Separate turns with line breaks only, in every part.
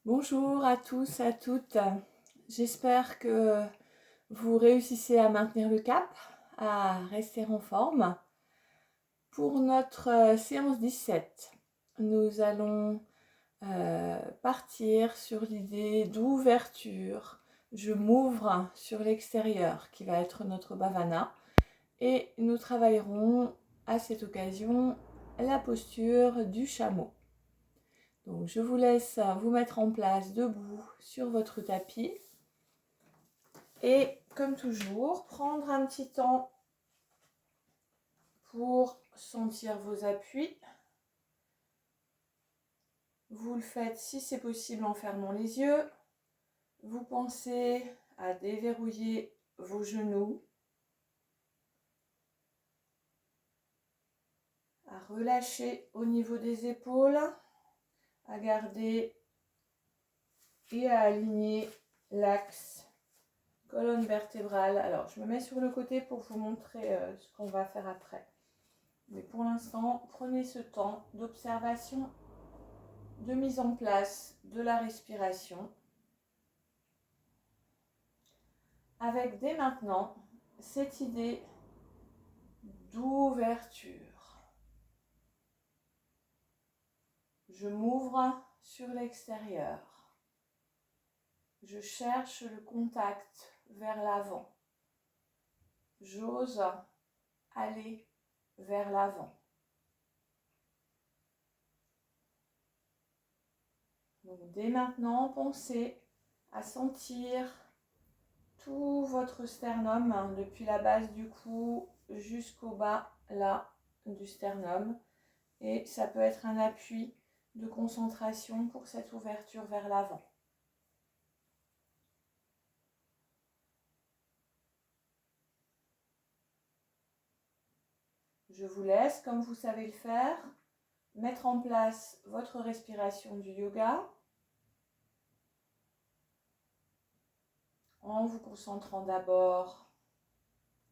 Bonjour à tous, à toutes. J'espère que vous réussissez à maintenir le cap, à rester en forme. Pour notre séance 17, nous allons partir sur l'idée d'ouverture. Je m'ouvre sur l'extérieur, qui va être notre bhavana. Et nous travaillerons à cette occasion la posture du chameau. Donc je vous laisse vous mettre en place debout sur votre tapis et comme toujours prendre un petit temps pour sentir vos appuis. Vous le faites si c'est possible en fermant les yeux. Vous pensez à déverrouiller vos genoux, à relâcher au niveau des épaules, à garder et à aligner l'axe colonne vertébrale. Alors, je me mets sur le côté pour vous montrer ce qu'on va faire après. Mais pour l'instant, prenez ce temps d'observation, de mise en place de la respiration. Avec dès maintenant cette idée d'ouverture. Je m'ouvre sur l'extérieur. Je cherche le contact vers l'avant. J'ose aller vers l'avant. Donc dès maintenant, pensez à sentir tout votre sternum, depuis la base du cou jusqu'au bas là du sternum. Et ça peut être un appui de concentration pour cette ouverture vers l'avant. Je vous laisse, comme vous savez le faire, mettre en place votre respiration du yoga en vous concentrant d'abord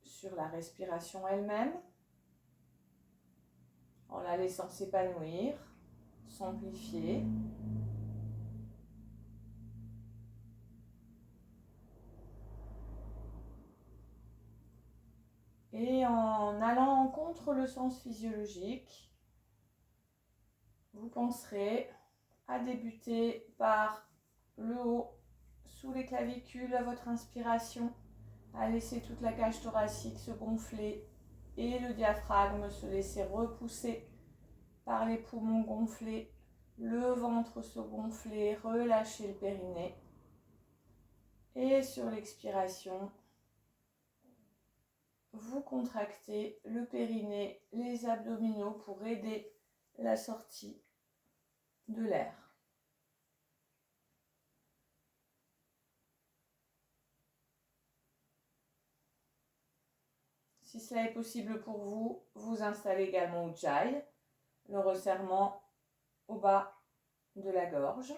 sur la respiration elle-même, en la laissant s'épanouir, s'amplifier. Et en allant contre le sens physiologique, vous penserez à débuter par le haut, sous les clavicules, à votre inspiration, à laisser toute la cage thoracique se gonfler et le diaphragme se laisser repousser par les poumons gonflés, le ventre se gonfler, relâcher le périnée. Et sur l'expiration, vous contractez le périnée, les abdominaux pour aider la sortie de l'air. Si cela est possible pour vous, vous installez également Ujjayi, le resserrement au bas de la gorge.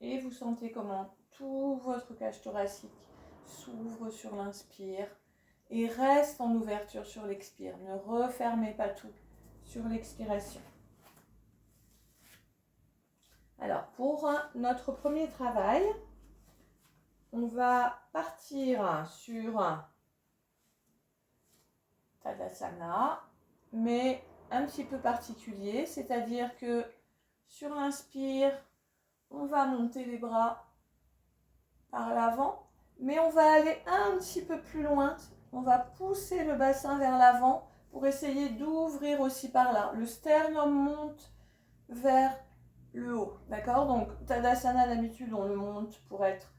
Et vous sentez comment tout votre cage thoracique s'ouvre sur l'inspire et reste en ouverture sur l'expire. Ne refermez pas tout sur l'expiration. Alors, pour notre premier travail, on va partir sur Tadasana, mais un petit peu particulier, c'est-à-dire que sur l'inspire, on va monter les bras par l'avant, mais on va aller un petit peu plus loin. On va pousser le bassin vers l'avant pour essayer d'ouvrir aussi par là. Le sternum monte vers le haut, d'accord? Donc Tadasana, d'habitude, on le monte pour être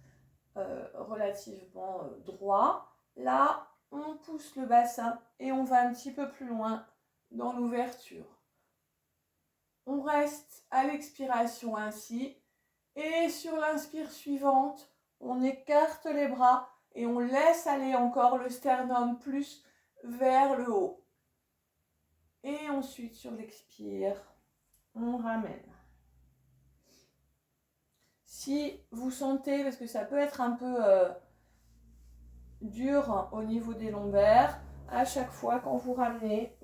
relativement droit. Là, on pousse le bassin et on va un petit peu plus loin dans l'ouverture. On reste à l'expiration ainsi. Et sur l'inspire suivante, on écarte les bras et on laisse aller encore le sternum plus vers le haut. Et ensuite, sur l'expire, on ramène. Si vous sentez, parce que ça peut être un peu dur au niveau des lombaires, à chaque fois quand vous ramenez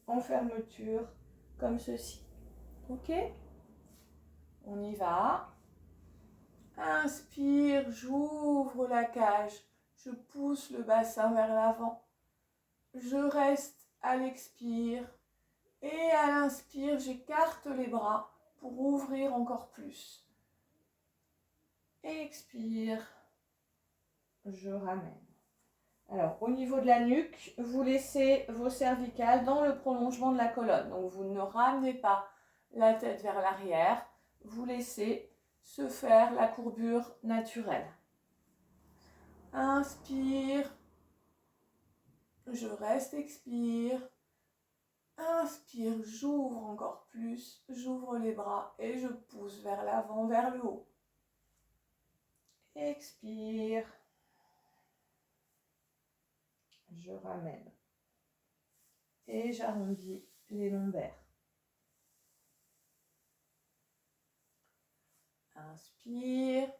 en fermeture comme ceci. Ok? On y va. Inspire, j'ouvre la cage, je pousse le bassin vers l'avant. Je reste à l'expire et à l'inspire, j'écarte les bras pour ouvrir encore plus. Expire, je ramène. Alors, au niveau de la nuque, vous laissez vos cervicales dans le prolongement de la colonne. Donc, vous ne ramenez pas la tête vers l'arrière. Vous laissez se faire la courbure naturelle. Inspire. Je reste, expire. Inspire, j'ouvre encore plus. J'ouvre les bras et je pousse vers l'avant, vers le haut. Expire. Je ramène. Et j'arrondis les lombaires. Inspire.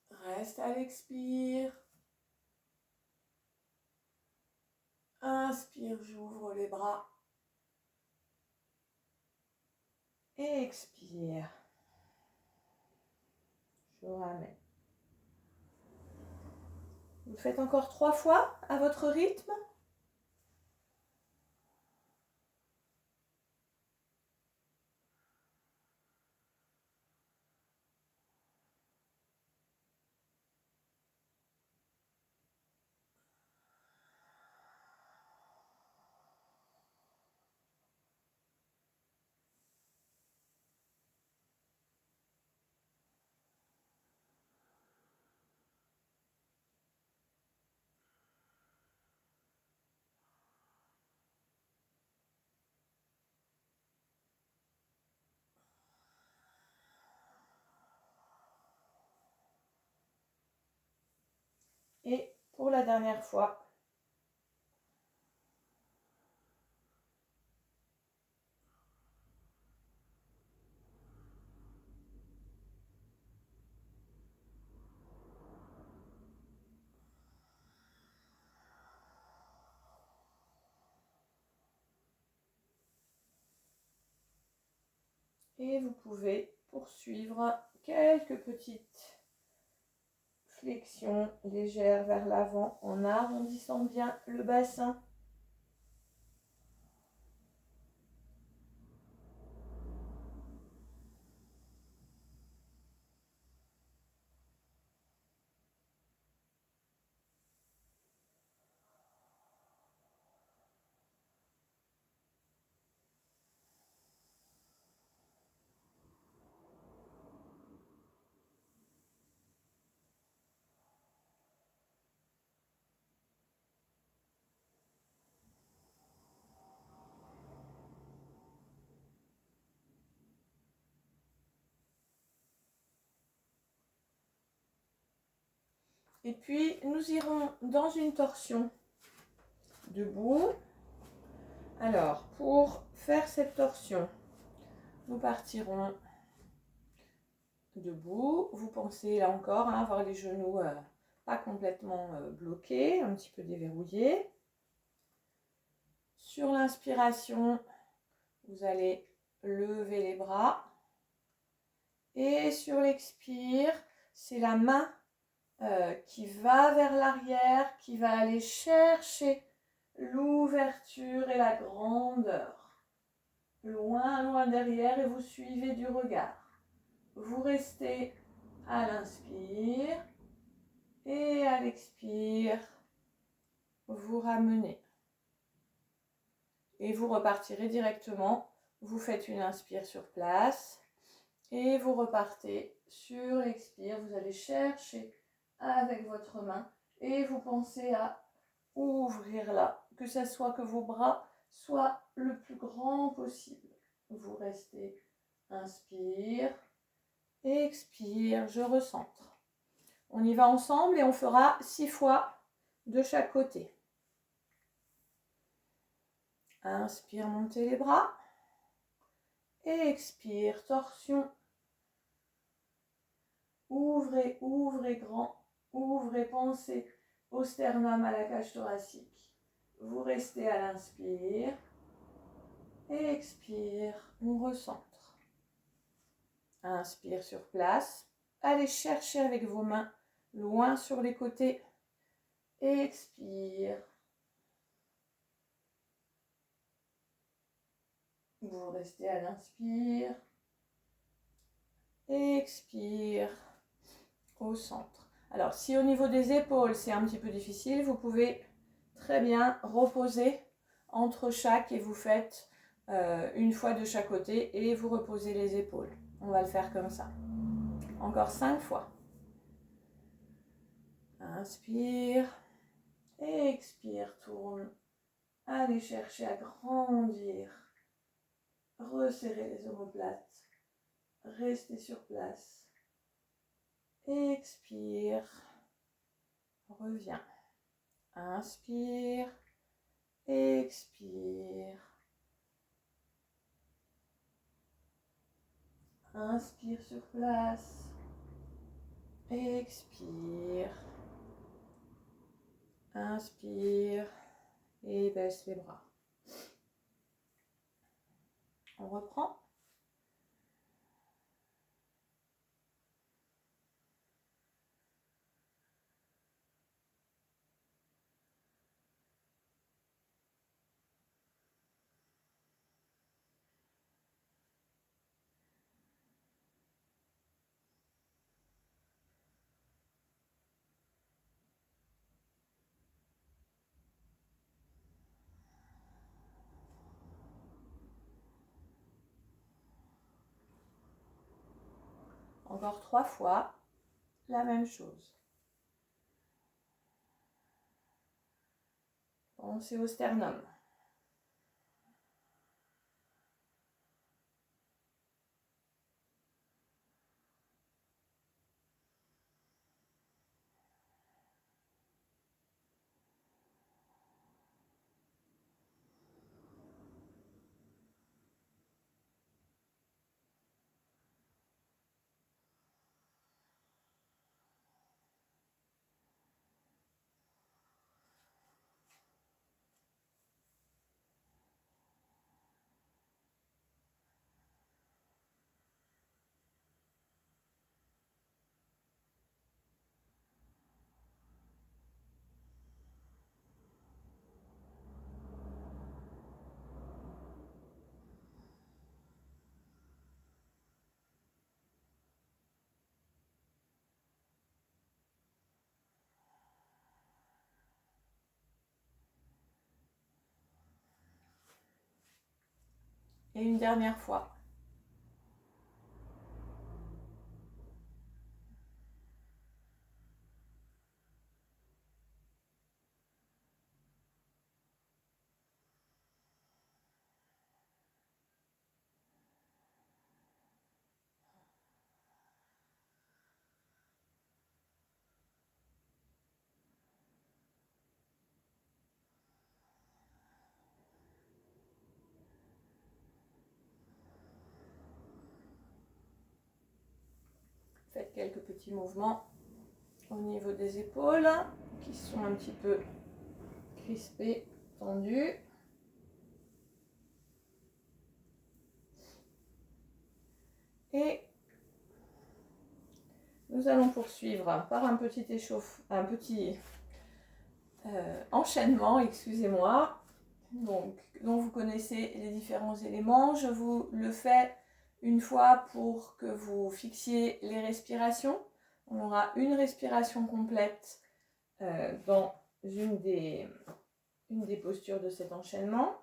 Reste à l'expire. Inspire, j'ouvre les bras. Et expire. Je ramène. Vous faites encore 3 fois à votre rythme. Et pour la dernière fois. Et vous pouvez poursuivre quelques petites flexions légères vers l'avant en arrondissant bien le bassin. Et puis, nous irons dans une torsion debout. Alors, pour faire cette torsion, nous partirons debout. Vous pensez là encore avoir les genoux pas complètement bloqués, un petit peu déverrouillés. Sur l'inspiration, vous allez lever les bras. Et sur l'expire, c'est la main qui va vers l'arrière, qui va aller chercher l'ouverture et la grandeur. Loin, loin derrière et vous suivez du regard. Vous restez à l'inspire et à l'expire, vous ramenez. Et vous repartirez directement. Vous faites une inspire sur place et vous repartez sur l'expire. Vous allez chercher avec votre main et vous pensez à ouvrir là, que ce soit que vos bras soient le plus grand possible. Vous restez, inspire, expire, je recentre. On y va ensemble et on fera 6 fois de chaque côté. Inspire, montez les bras. Expire, torsion Ouvrez, ouvrez grand. Ouvrez, pensez au sternum, à la cage thoracique. Vous restez à l'inspire. Expire, on recentre. Inspire sur place. Allez chercher avec vos mains loin sur les côtés. Expire. Vous restez à l'inspire. Expire. Au centre. Alors, si au niveau des épaules, c'est un petit peu difficile, vous pouvez très bien reposer entre chaque et vous faites une fois de chaque côté et vous reposez les épaules. On va le faire comme ça. Encore 5 fois. Inspire. Expire, tourne. Allez chercher à grandir. Resserrez les omoplates. Restez sur place. Expire. Reviens. Inspire. Expire. Inspire sur place. Expire. Inspire. Et baisse les bras. On reprend. Encore 3 fois, la même chose. Pensez au sternum. Et une dernière fois. Faites quelques petits mouvements au niveau des épaules qui sont un petit peu crispées, tendues. Et nous allons poursuivre par un petit enchaînement, excusez-moi, dont vous connaissez les différents éléments. Je vous le fais une fois pour que vous fixiez les respirations. On aura une respiration complète dans une des postures de cet enchaînement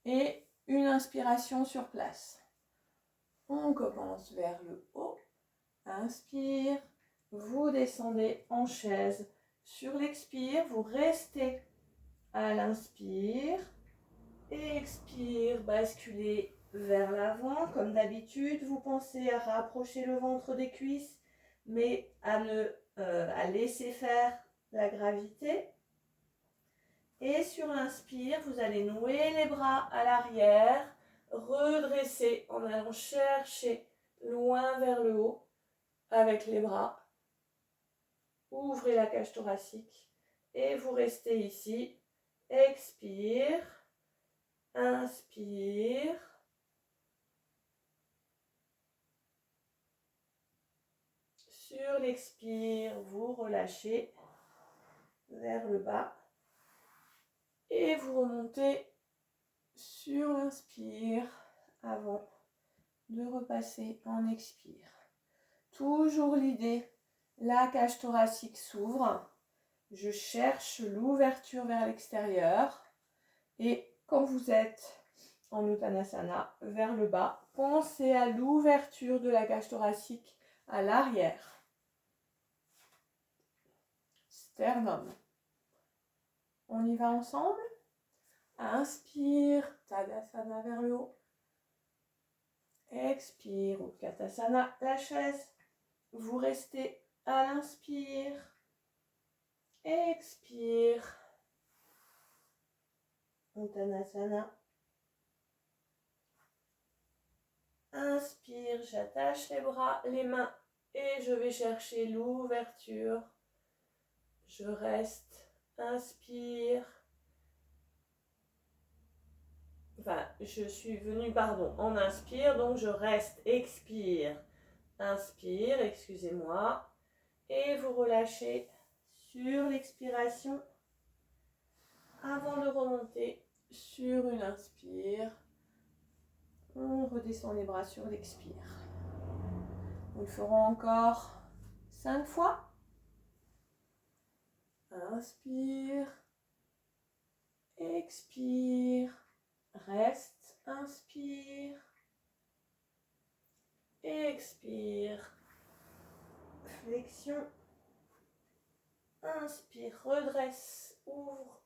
et une inspiration sur place. On commence vers le haut. Inspire, vous descendez en chaise. Sur l'expire, vous restez à l'inspire. Expire, basculez vers l'avant. Comme d'habitude, vous pensez à rapprocher le ventre des cuisses, mais à laisser faire la gravité. Et sur l'inspire, vous allez nouer les bras à l'arrière, redresser en allant chercher loin vers le haut. avec les bras. Ouvrez la cage thoracique et vous restez ici. Expire, inspire. Sur l'expire, vous relâchez vers le bas et vous remontez sur l'inspire avant de repasser en expire. Toujours l'idée, la cage thoracique s'ouvre, je cherche l'ouverture vers l'extérieur et quand vous êtes en Uttanasana, vers le bas, pensez à l'ouverture de la cage thoracique à l'arrière. Sternum. On y va ensemble. Inspire, Tadasana vers le haut. Expire, Utkatasana, la chaise. Vous restez à l'inspire. Expire. Uttanasana. Inspire, j'attache les bras, les mains et je vais chercher l'ouverture. Je reste, inspire. Enfin, je suis venue, en inspire, donc je reste, expire, inspire, excusez-moi, et vous relâchez sur l'expiration avant de remonter sur une inspire. On redescend les bras sur l'expire. Nous le ferons encore 5 fois. Inspire, expire, reste, inspire, expire, flexion, inspire, redresse, ouvre,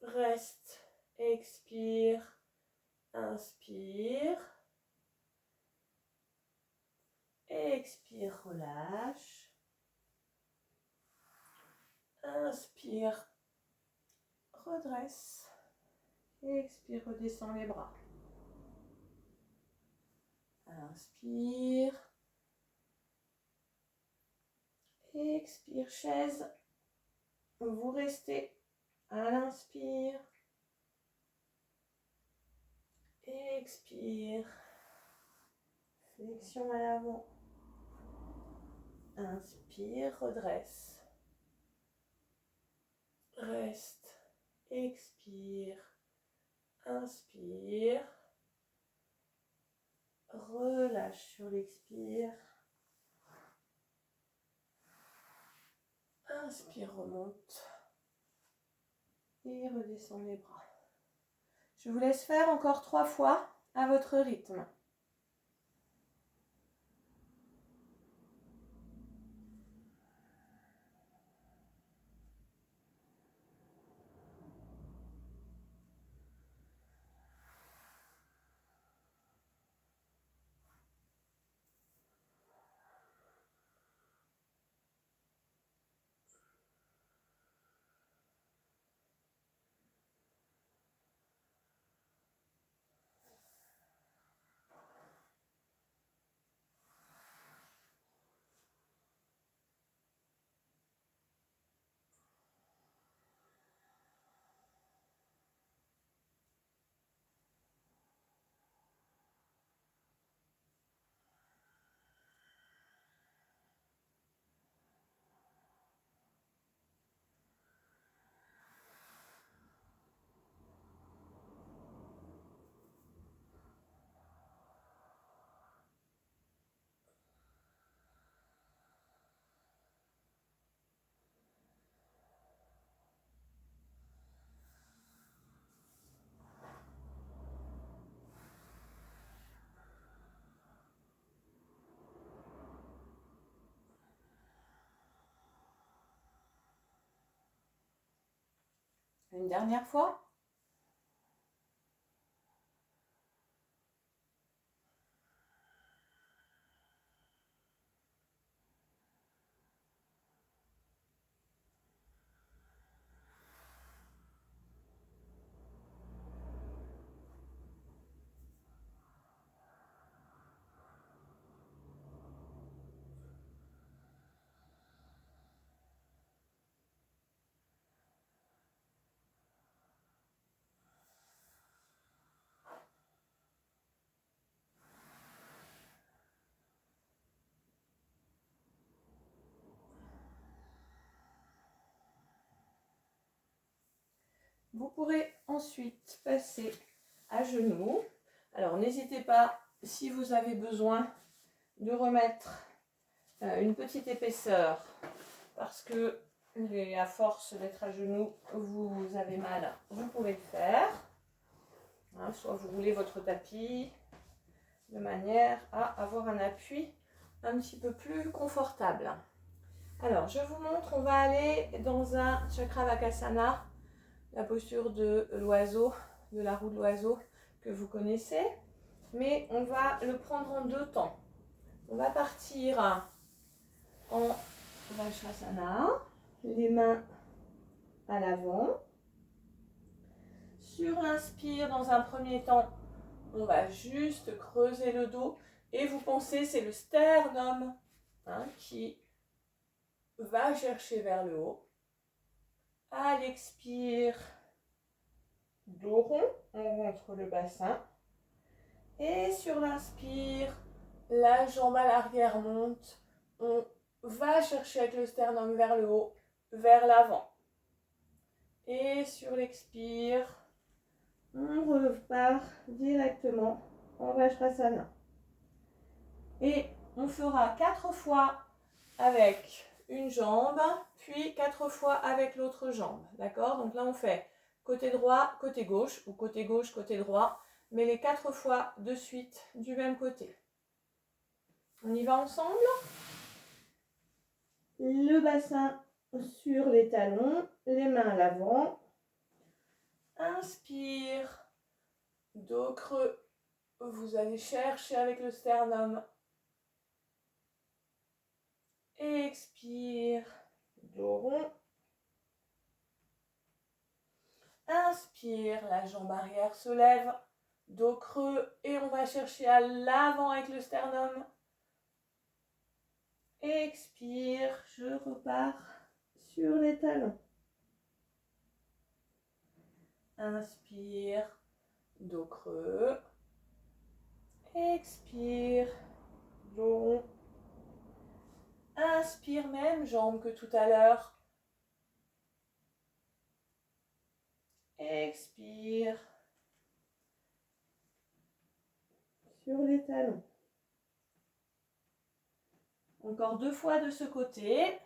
reste, expire, inspire, expire, relâche, inspire, redresse, expire, redescend les bras, inspire, expire, chaise, vous restez à l'inspire, expire, flexion à l'avant, inspire, redresse, reste, expire, inspire, relâche sur l'expire, inspire, remonte et redescend les bras. Je vous laisse faire encore 3 fois à votre rythme. Une dernière fois. vous pourrez ensuite passer à genoux. Alors n'hésitez pas, si vous avez besoin, de remettre une petite épaisseur parce que à force d'être à genoux, vous avez mal, vous pouvez le faire. Hein, soit vous roulez votre tapis de manière à avoir un appui un petit peu plus confortable. Alors, je vous montre, on va aller dans un chakra vakasana, la posture de l'oiseau, de la roue de l'oiseau que vous connaissez, mais on va le prendre en 2 temps. On va partir en Vajrasana, les mains à l'avant. Sur l'inspire, dans un premier temps, on va juste creuser le dos et vous pensez, c'est le sternum qui va chercher vers le haut. À l'expire, dos rond, on rentre le bassin. Et sur l'inspire, la jambe à l'arrière monte. On va chercher avec le sternum vers le haut, vers l'avant. Et sur l'expire, on repart directement en Vajrasana. Et on fera 4 fois avec une jambe, puis 4 fois avec l'autre jambe. D'accord? Donc là, on fait côté droit, côté gauche, ou côté gauche, côté droit, mais les 4 fois de suite du même côté. On y va ensemble? Le bassin sur les talons, les mains à l'avant. Inspire, dos creux. Vous allez chercher avec le sternum. Expire, dos rond. Inspire, la jambe arrière se lève, dos creux et on va chercher à l'avant avec le sternum. Expire, je repars sur les talons. Inspire, dos creux. Expire, dos rond. Inspire, même jambe que tout à l'heure. Expire. Sur les talons. Encore 2 fois de ce côté.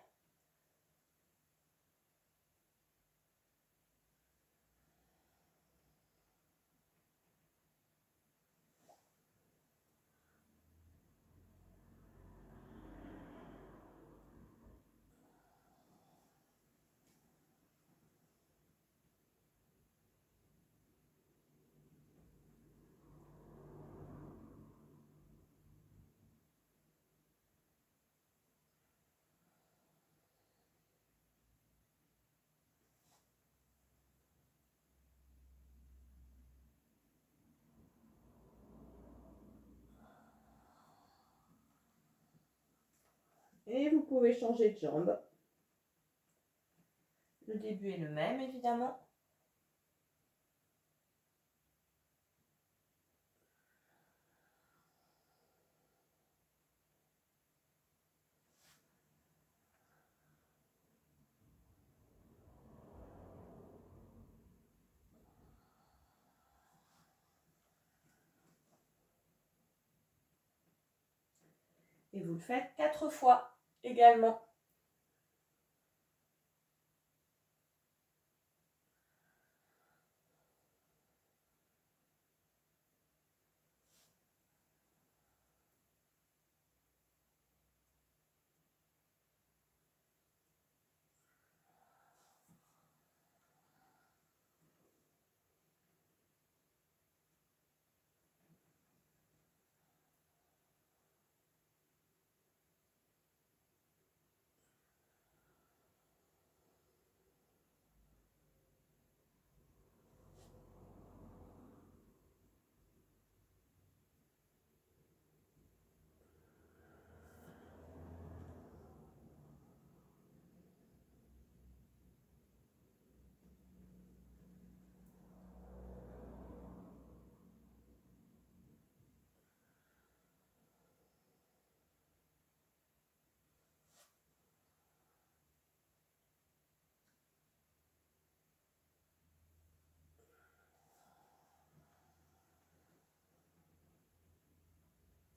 Et vous pouvez changer de jambe. Le début est le même, évidemment. Et vous le faites 4 fois également.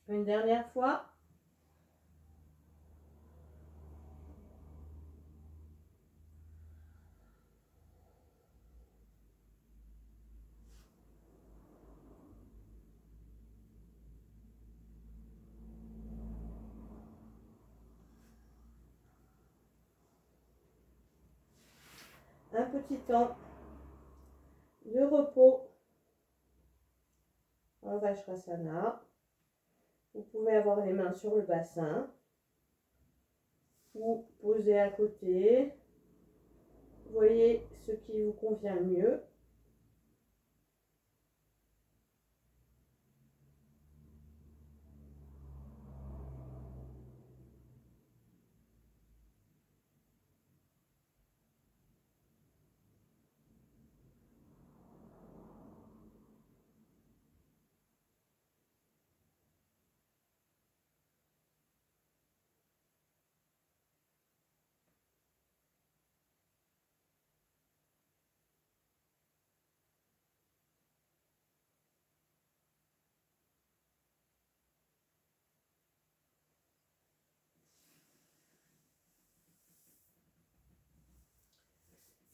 Une dernière fois. Un petit temps de repos en Vajrasana. Vous pouvez avoir les mains sur le bassin ou poser à côté. Voyez ce qui vous convient le mieux.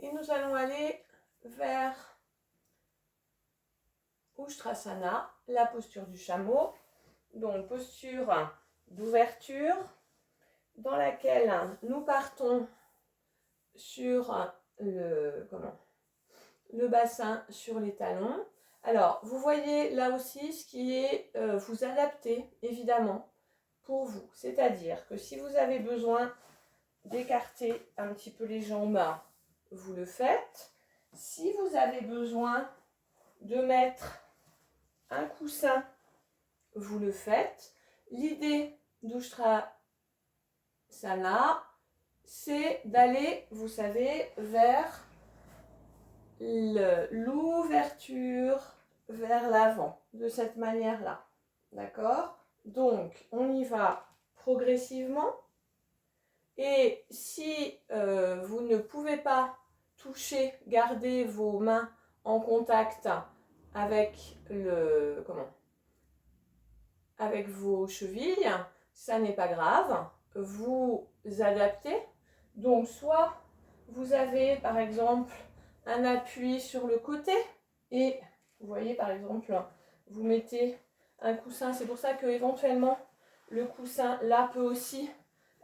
Et nous allons aller vers Ustrasana, la posture du chameau. Donc posture d'ouverture dans laquelle nous partons sur le bassin, sur les talons. Alors vous voyez là aussi ce qui est vous adapter évidemment pour vous. C'est-à-dire que si vous avez besoin d'écarter un petit peu les jambes, vous le faites. Si vous avez besoin de mettre un coussin, vous le faites. L'idée d'Ustrasana, c'est d'aller, vous savez, vers l'ouverture vers l'avant, de cette manière-là. D'accord? Donc, on y va progressivement. Et si vous ne pouvez pas toucher, garder vos mains en contact avec avec vos chevilles, ça n'est pas grave, vous adaptez. Donc soit vous avez par exemple un appui sur le côté et vous voyez par exemple vous mettez un coussin, c'est pour ça que éventuellement le coussin là peut aussi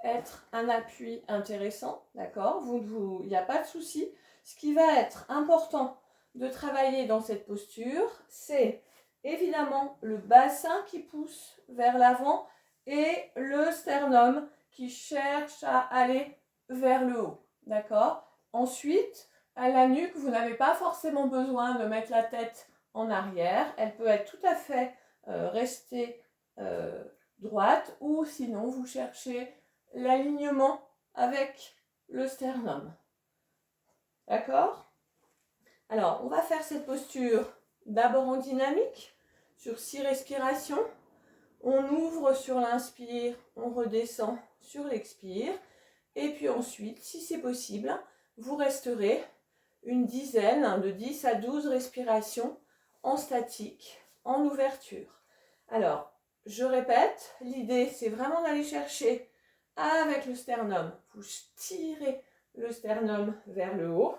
être un appui intéressant, d'accord, il n'y a pas de souci. Ce qui va être important de travailler dans cette posture, c'est évidemment le bassin qui pousse vers l'avant et le sternum qui cherche à aller vers le haut, d'accord. Ensuite, à la nuque, vous n'avez pas forcément besoin de mettre la tête en arrière, elle peut être tout à fait restée droite, ou sinon vous cherchez l'alignement avec le sternum. D'accord? Alors, on va faire cette posture d'abord en dynamique, sur 6 respirations. On ouvre sur l'inspire, on redescend sur l'expire. Et puis ensuite, si c'est possible, vous resterez une dizaine, de 10 à 12 respirations en statique, en ouverture. Alors, je répète, l'idée c'est vraiment d'aller chercher avec le sternum. Vous tirez le sternum vers le haut.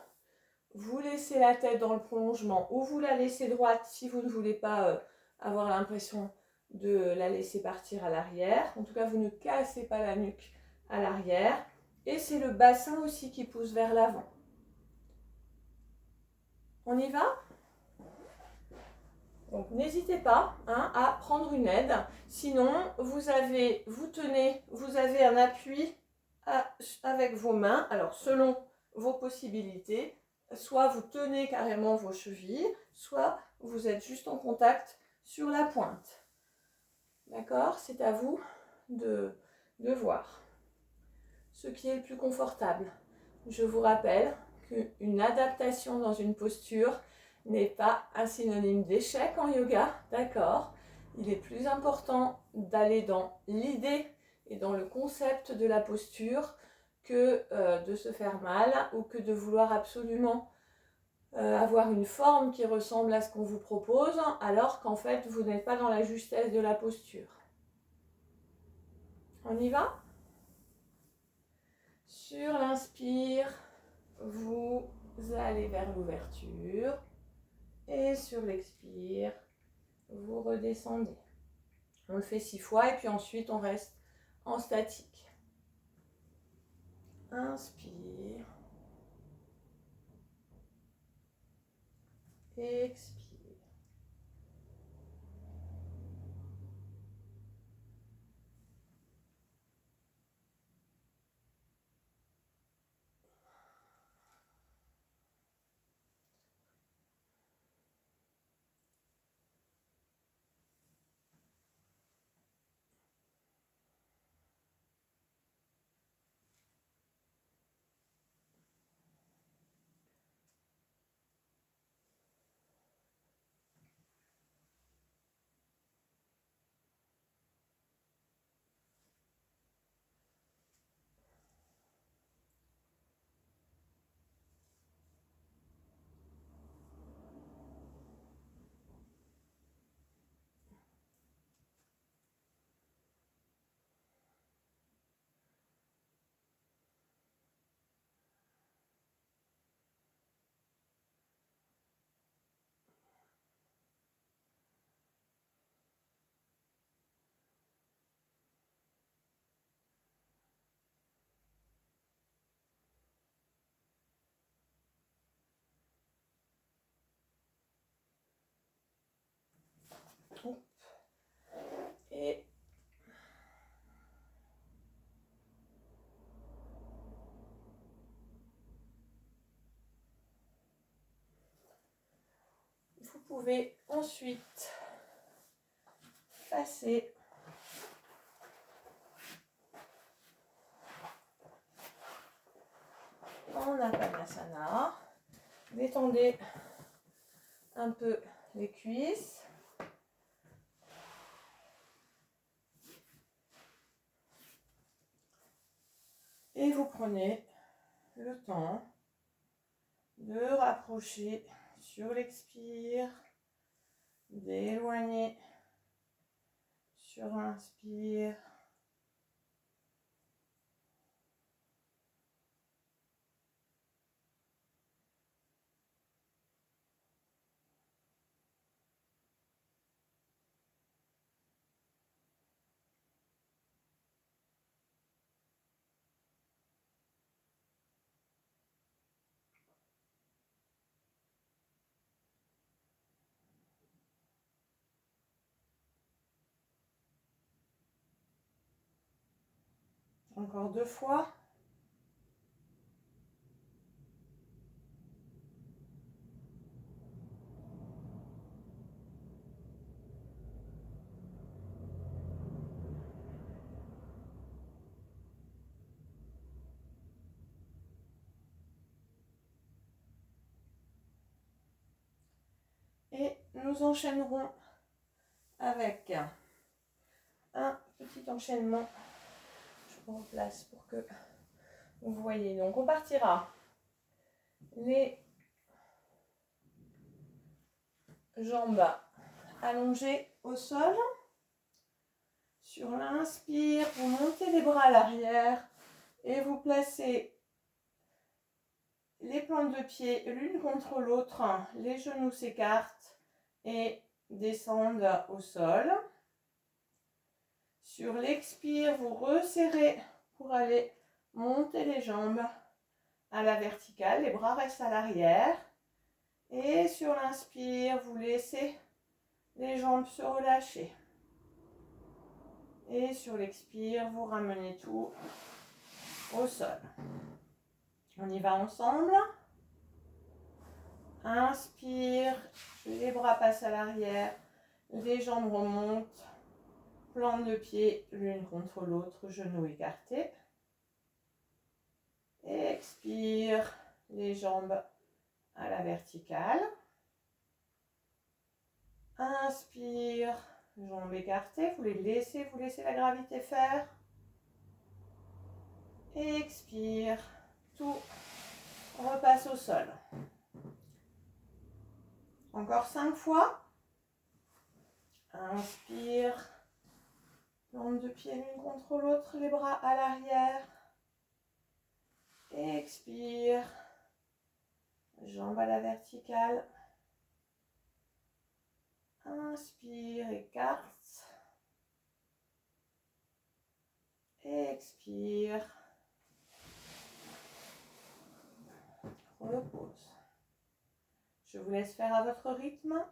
Vous laissez la tête dans le prolongement ou vous la laissez droite si vous ne voulez pas avoir l'impression de la laisser partir à l'arrière. En tout cas, vous ne cassez pas la nuque à l'arrière. Et c'est le bassin aussi qui pousse vers l'avant. On y va? Donc n'hésitez pas à prendre une aide. Sinon, vous avez un appui avec vos mains. Alors selon vos possibilités, soit vous tenez carrément vos chevilles, soit vous êtes juste en contact sur la pointe. D'accord? C'est à vous de voir ce qui est le plus confortable. Je vous rappelle qu'une adaptation dans une posture n'est pas un synonyme d'échec en yoga, d'accord? Il est plus important d'aller dans l'idée et dans le concept de la posture que de se faire mal ou que de vouloir absolument avoir une forme qui ressemble à ce qu'on vous propose, alors qu'en fait vous n'êtes pas dans la justesse de la posture. On y va? Sur l'inspire, vous allez vers l'ouverture. Et sur l'expire, vous redescendez. On le fait 6 fois et puis ensuite on reste en statique. Inspire. Expire. Et vous pouvez ensuite passer en Apanasana. Détendez un peu les cuisses. Et vous prenez le temps de rapprocher sur l'expire, d'éloigner sur l'inspire. Encore 2 fois. Et nous enchaînerons avec un petit enchaînement. Je vous replace pour que vous voyez. Donc on partira les jambes allongées au sol. Sur l'inspire, vous montez les bras à l'arrière et vous placez les plantes de pied l'une contre l'autre. Les genoux s'écartent et descendent au sol. Sur l'expire, vous resserrez pour aller monter les jambes à la verticale. Les bras restent à l'arrière. Et sur l'inspire, vous laissez les jambes se relâcher. Et sur l'expire, vous ramenez tout au sol. On y va ensemble. Inspire, les bras passent à l'arrière, les jambes remontent, plante de pied l'une contre l'autre, genoux écartés. Expire, les jambes à la verticale. Inspire, jambes écartées, vous laissez la gravité faire. Expire, tout repasse au sol. Encore 5 fois. Inspire, plante jambes de pied l'une contre l'autre, les bras à l'arrière. Expire. Jambes à la verticale. Inspire, écarte. Expire. Repose. Je vous laisse faire à votre rythme.